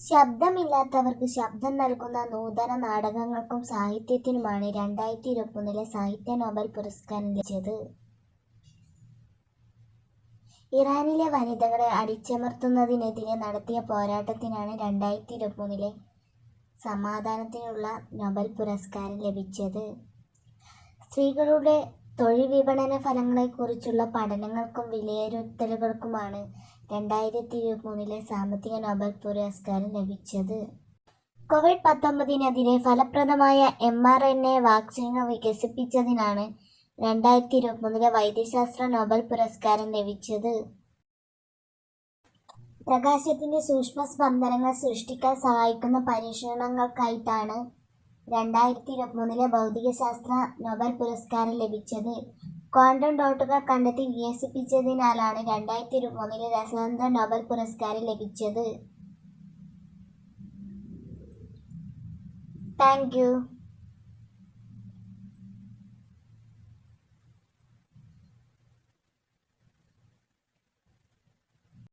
ശബ്ദമില്ലാത്തവർക്ക് ശബ്ദം നൽകുന്ന നൂതന നാടകങ്ങൾക്കും സാഹിത്യത്തിനുമാണ് 2021 സാഹിത്യ നോബൽ പുരസ്കാരം ലഭിച്ചത്. ഇറാനിലെ വനിതകളെ അടിച്ചമർത്തുന്നതിനെതിരെ നടത്തിയ പോരാട്ടത്തിനാണ് 2023 സമാധാനത്തിനുള്ള നോബൽ പുരസ്കാരം ലഭിച്ചത്. സ്ത്രീകളുടെ തൊഴിൽ വിപണന ഫലങ്ങളെക്കുറിച്ചുള്ള പഠനങ്ങൾക്കും വിലയിരുത്തലുകൾക്കുമാണ് 2023 സാമ്പത്തിക നോബൽ പുരസ്കാരം ലഭിച്ചത്. കോവിഡ്-19 ഫലപ്രദമായ mRNA വാക്സിനുകൾ വികസിപ്പിച്ചതിനാണ് 2023 വൈദ്യശാസ്ത്ര നോബൽ പുരസ്കാരം ലഭിച്ചത്. പ്രകാശത്തിന്റെ സൂക്ഷ്മസ്പന്ദനങ്ങൾ സൃഷ്ടിക്കാൻ സഹായിക്കുന്ന പരീക്ഷണങ്ങൾക്കായിട്ടാണ് 2023 ഭൗതികശാസ്ത്ര നോബൽ പുരസ്കാരം ലഭിച്ചത്. ക്വാണ്ടം ഡോട്ടുകൾ കണ്ടെത്തി വികസിപ്പിച്ചതിനാലാണ് 2023 രസതന്ത്ര നോബൽ പുരസ്കാരം ലഭിച്ചത്. Thank you.